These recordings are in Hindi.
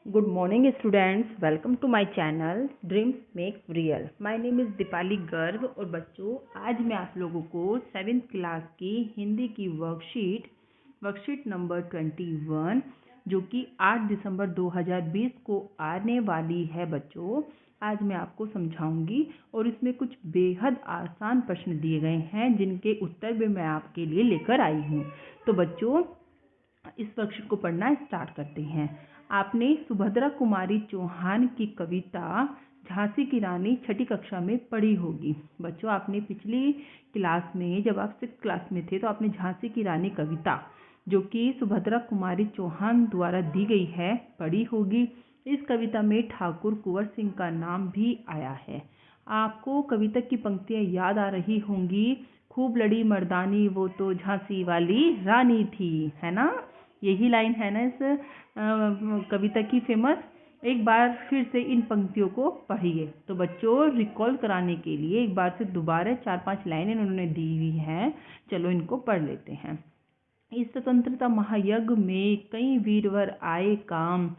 Good morning students, welcome to my channel Dreams Make Real. My name is Deepali Garg और बच्चों आज मैं आप लोगों को 7th क्लास की हिंदी की वर्कशीट नंबर 21 जो कि 8 दिसंबर 2020 को आने वाली है बच्चों, आज मैं आपको समझाऊंगी और इसमें कुछ बेहद आसान प्रश्न दिए गए हैं जिनके उत्तर भी मैं आपके लिए लेकर आई हूँ। तो बच्चों इस वर्कशीट को पढ़ना स्टार्ट करते हैं। आपने सुभद्रा कुमारी चौहान की कविता झांसी की रानी छठी कक्षा में पढ़ी होगी। बच्चों आपने पिछली क्लास में जब आप 6th क्लास में थे तो आपने झांसी की रानी कविता जो कि सुभद्रा कुमारी चौहान द्वारा दी गई है पढ़ी होगी। इस कविता में ठाकुर कुंवर सिंह का नाम भी आया है। आपको कविता की पंक्तियां याद आ रही होंगी। खूब लड़ी मर्दानी वो तो झांसी वाली रानी थी, है ना। यही लाइन है ना इस कविता की फेमस। एक बार फिर से इन पंक्तियों को पढ़िए। तो बच्चों रिकॉल कराने के लिए एक बार से दोबारा 4-5 लाइनें उन्होंने दी हुई हैं, चलो इनको पढ़ लेते हैं। इस स्वतंत्रता महायज्ञ में कई वीरवर आए काम,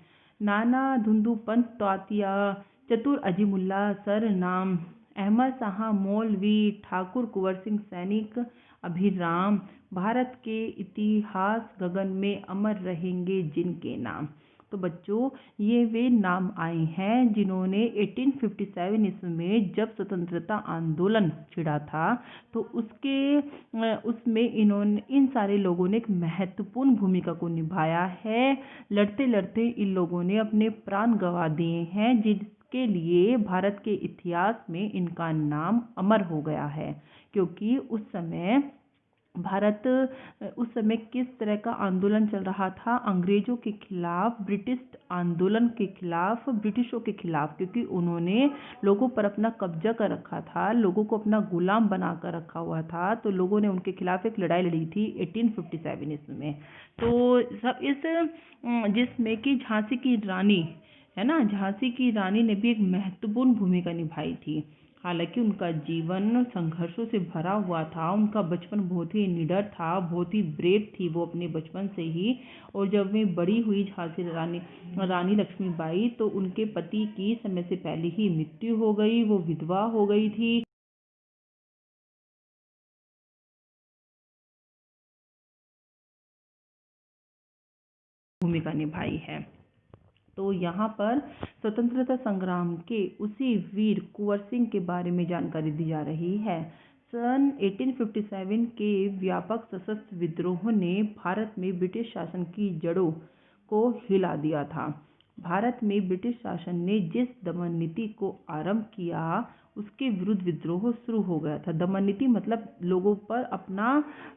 नाना धुंधु पंत तातिया चतुर अजीमुल्ला सर नाम, अहमद शाह मौलवी ठाकुर कुंवर सिंह सैनिक अभिराम, भारत के इतिहास गगन में अमर रहेंगे जिनके नाम। तो बच्चों ये वे नाम आए हैं जिन्होंने 1857 ईस्वी में जब स्वतंत्रता आंदोलन छिड़ा था तो उसमें इन सारे लोगों ने एक महत्वपूर्ण भूमिका को निभाया है। लड़ते लड़ते इन लोगों ने अपने प्राण गंवा दिए हैं जिसके लिए भारत के इतिहास में इनका नाम अमर हो गया है। क्योंकि उस समय किस तरह का आंदोलन चल रहा था, अंग्रेजों के खिलाफ, ब्रिटिश आंदोलन के खिलाफ, ब्रिटिशों के खिलाफ, क्योंकि उन्होंने लोगों पर अपना कब्जा कर रखा था, लोगों को अपना गुलाम बना कर रखा हुआ था। तो लोगों ने उनके खिलाफ एक लड़ाई लड़ी थी 1857 ईस्वी में। तो सब जिसमें कि झांसी की रानी है ना, झांसी की रानी ने भी एक महत्वपूर्ण भूमिका निभाई थी। हालांकि उनका जीवन संघर्षों से भरा हुआ था, उनका बचपन बहुत ही निडर था, बहुत ही ब्रेव थी वो अपने बचपन से ही। और जब वे बड़ी हुई झांसी रानी लक्ष्मीबाई तो उनके पति की समय से पहले ही मृत्यु हो गई, वो विधवा हो गई थी। भूमिका निभाई है। तो यहाँ पर स्वतंत्रता संग्राम के उसी वीर कुंवर सिंह के बारे में जानकारी दी जा रही है। सन 1857 के व्यापक सशस्त्र विद्रोह ने भारत में ब्रिटिश शासन की जड़ों को हिला दिया था। भारत में ब्रिटिश शासन ने जिस दमन नीति को आरंभ किया उसके विरुद्ध विद्रोह शुरू हो गया था। दमन नीति मतलब लोगों पर अपना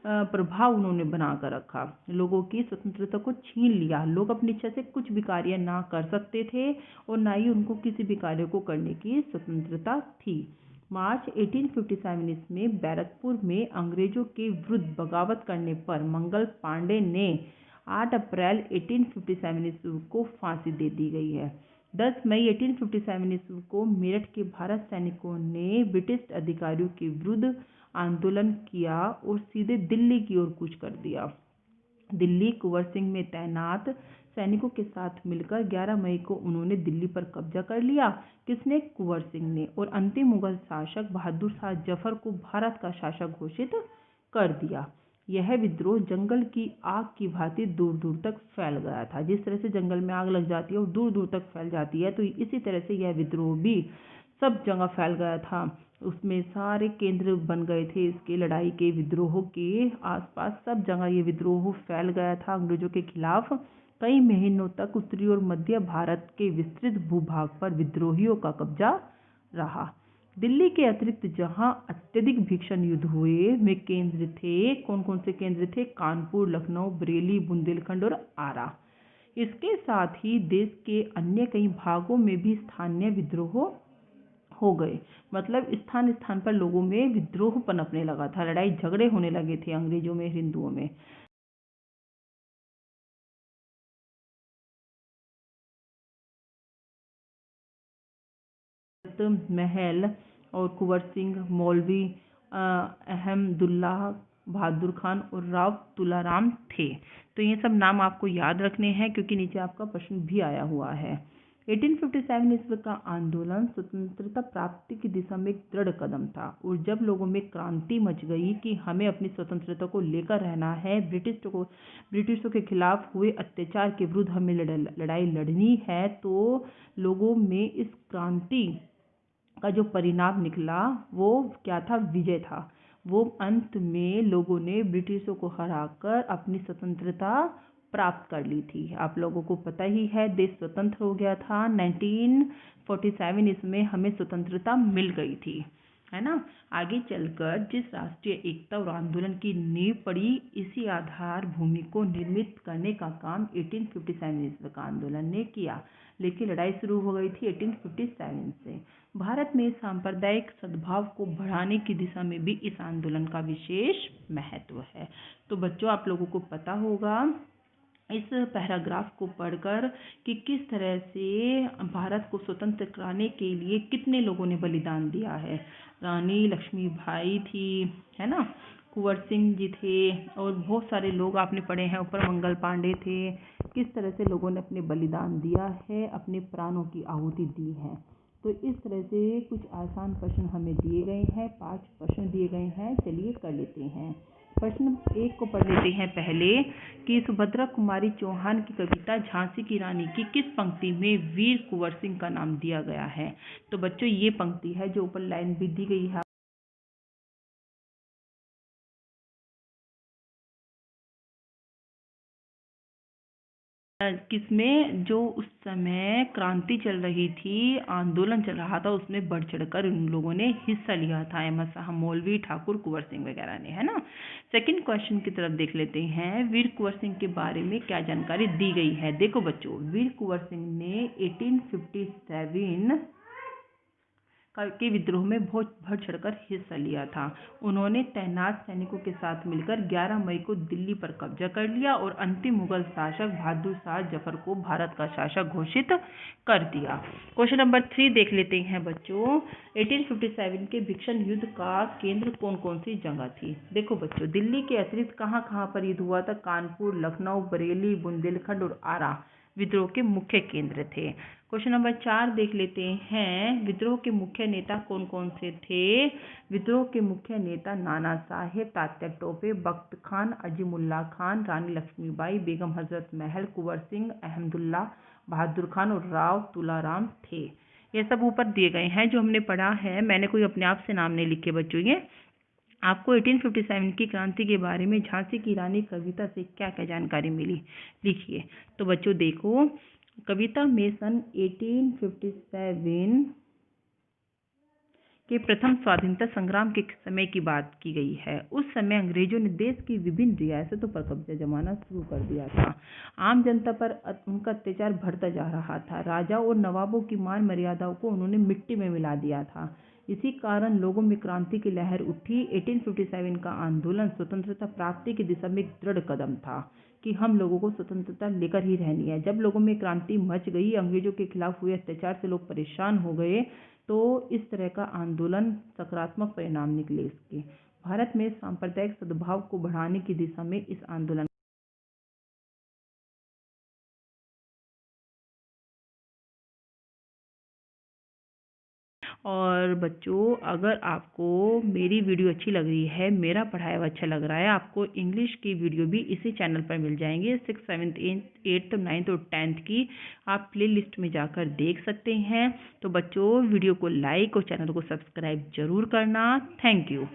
प्रभाव उन्होंने बना कर रखा, लोगों की स्वतंत्रता को छीन लिया। लोग अपनी इच्छा से कुछ भी कार्य ना कर सकते थे और ना ही उनको किसी भी कार्य को करने की स्वतंत्रता थी। मार्च 1857 में बैरकपुर में अंग्रेजों के विरुद्ध बगावत करने पर मंगल पांडे ने 8 अप्रैल 1857 ईस्वी को फांसी दे दी गई है। 10 मई 1857 ईस्वी को मेरठ के भारत सैनिकों ने ब्रिटिश अधिकारियों के विरुद्ध आंदोलन किया और सीधे दिल्ली की ओर कूच कर दिया। दिल्ली कुंवर सिंह में तैनात सैनिकों के साथ मिलकर 11 मई को उन्होंने दिल्ली पर कब्जा कर लिया। किसने? कुंवर सिंह ने। और अंतिम मुगल शासक बहादुर शाह जफर को भारत का शासक घोषित कर दिया। यह विद्रोह जंगल की आग की भांति दूर दूर तक फैल गया था। जिस तरह से जंगल में आग लग जाती है और दूर दूर तक फैल जाती है, तो इसी तरह से यह विद्रोह भी सब जगह फैल गया था। उसमें सारे केंद्र बन गए थे इसके लड़ाई के, विद्रोह के आसपास सब जगह ये विद्रोह फैल गया था अंग्रेजों के खिलाफ। कई महीनों तक उत्तरी और मध्य भारत के विस्तृत भूभाग पर विद्रोहियों का कब्जा रहा। दिल्ली के अतिरिक्त जहां अत्यधिक भीषण युद्ध हुए वे केंद्र थे, कौन कौन से केंद्र थे? कानपुर, लखनऊ, बरेली, बुंदेलखंड और आरा। इसके साथ ही देश के अन्य कई भागों में भी स्थानीय विद्रोह हो गए। मतलब स्थान स्थान पर लोगों में विद्रोह पनपने लगा था, लड़ाई झगड़े होने लगे थे अंग्रेजों में, हिंदुओं में। महल और कुंवर सिंह, मौलवी अहमदुल्लाह बहादुर खान और राव तुलाराम थे। तो ये सब नाम आपको याद रखने हैं क्योंकि नीचे आपका प्रश्न भी आया हुआ है। 1857 ईस्वी का आंदोलन स्वतंत्रता प्राप्ति की दिशा में एक दृढ़ कदम था और जब लोगों में क्रांति मच गई कि हमें अपनी स्वतंत्रता को लेकर रहना है, ब्रिटिशों के खिलाफ हुए अत्याचार के विरुद्ध हमें लड़ाई लड़नी है, तो लोगों में इस क्रांति का जो परिणाम निकला वो क्या था? विजय था। वो अंत में लोगों ने ब्रिटिशों को हराकर अपनी स्वतंत्रता प्राप्त कर ली थी। आप लोगों को पता ही है देश स्वतंत्र हो गया था। 1947 इसमें हमें स्वतंत्रता मिल गई थी, है ना। आगे चलकर जिस राष्ट्रीय एकता और आंदोलन की नींव पड़ी, इसी आधार भूमि को निर्मित करने का काम 1857 ईस्वी का आंदोलन ने किया। लेकिन लड़ाई शुरू हो गई थी 1857 से। भारत में सांप्रदायिक सद्भाव को बढ़ाने की दिशा में भी इस आंदोलन का विशेष महत्व है। तो बच्चों, आप लोगों को पता होगा इस पैराग्राफ को पढ़कर कि किस तरह से भारत को स्वतंत्र कराने के लिए कितने लोगों ने बलिदान दिया है। रानी लक्ष्मीबाई थी, है ना, कुंवर सिंह जी थे और बहुत सारे लोग आपने पढ़े हैं, ऊपर मंगल पांडे थे। किस तरह से लोगों ने अपने बलिदान दिया है, अपने प्राणों की आहुति दी है। तो इस तरह से कुछ आसान प्रश्न हमें दिए गए हैं, 5 प्रश्न दिए गए हैं। चलिए कर लेते हैं। प्रश्न 1 को पढ़ लेते हैं पहले कि सुभद्रा कुमारी चौहान की कविता झांसी की रानी की किस पंक्ति में वीर कुंवर सिंह का नाम दिया गया है। तो बच्चों, ये पंक्ति है जो ऊपर लाइन भी दी गई है। किसमें? जो उस समय क्रांति चल रही थी, आंदोलन चल रहा था, उसमें बढ़ चढ़कर उन लोगों ने हिस्सा लिया था। अहमद शाह मौलवी, ठाकुर, कुंवर सिंह वगैरह ने, है ना। सेकंड क्वेश्चन की तरफ देख लेते हैं। वीर कुंवर सिंह के बारे में क्या जानकारी दी गई है। देखो बच्चों, वीर कुंवर सिंह ने 1857 के विद्रोह में बहुत बढ़ चढ़कर हिस्सा लिया था। उन्होंने तैनात सैनिकों के साथ मिलकर 11 मई को दिल्ली पर कब्जा कर लिया और अंतिम मुगल शासक बहादुर शाह जफर को भारत का शासक घोषित कर दिया। क्वेश्चन नंबर 3 देख लेते हैं बच्चों। 1857 के विक्सन युद्ध का केंद्र कौन कौन सी जगह थी। देखो बच्चों, दिल्ली के अतिरिक्त कहाँ कहाँ पर युद्ध हुआ था? कानपुर, लखनऊ, बरेली, बुंदेलखंड और आरा विद्रोह के मुख्य केंद्र थे। क्वेश्चन नंबर 4 देख लेते हैं। विद्रोह के मुख्य नेता कौन कौन से थे। विद्रोह के मुख्य नेता नाना साहेब, तात्या टोपे, बख्त खान, अजीमुल्ला खान, रानी लक्ष्मीबाई, बेगम हजरत महल, कुंवर सिंह, अहमदुल्ला, बहादुर खान और राव तुलाराम थे। ये सब ऊपर दिए गए हैं जो हमने पढ़ा है। मैंने कोई अपने आप से नाम नहीं लिखे बच्चों। ये आपको 1857 की क्रांति के बारे में झांसी की रानी कविता से क्या क्या जानकारी मिली, लिखिए। तो बच्चों देखो, कविता में सन 1857 के प्रथम स्वतंत्रता संग्राम के समय की बात की गई है। उस समय अंग्रेजों ने देश की विभिन्न रियासतों पर कब्जा जमाना शुरू कर दिया था। आम जनता पर उनका अत्याचार बढ़ता जा रहा था। राजाओं और नवाबों की मान मर्यादाओं को उन्होंने मिट्टी में मिला दिया था। इसी कारण लोगों में क्रांति की लहर उठी। 1857 का आंदोलन स्वतंत्रता प्राप्ति की दिशा में एक दृढ़ कदम था कि हम लोगों को स्वतंत्रता लेकर ही रहनी है। जब लोगों में क्रांति मच गई, अंग्रेजों के खिलाफ हुए अत्याचार से लोग परेशान हो गए, तो इस तरह का आंदोलन सकारात्मक परिणाम निकले इसके। भारत में सांप्रदायिक सद्भाव को बढ़ाने की दिशा में इस आंदोलन और बच्चों, अगर आपको मेरी वीडियो अच्छी लग रही है, मेरा पढ़ाया हुआ अच्छा लग रहा है, आपको इंग्लिश की वीडियो भी इसी चैनल पर मिल जाएंगे। 6th, 7th, 8th, 9th और 10th की आप प्ले लिस्ट में जाकर देख सकते हैं। तो बच्चों, वीडियो को लाइक और चैनल को सब्सक्राइब जरूर करना। Thank you.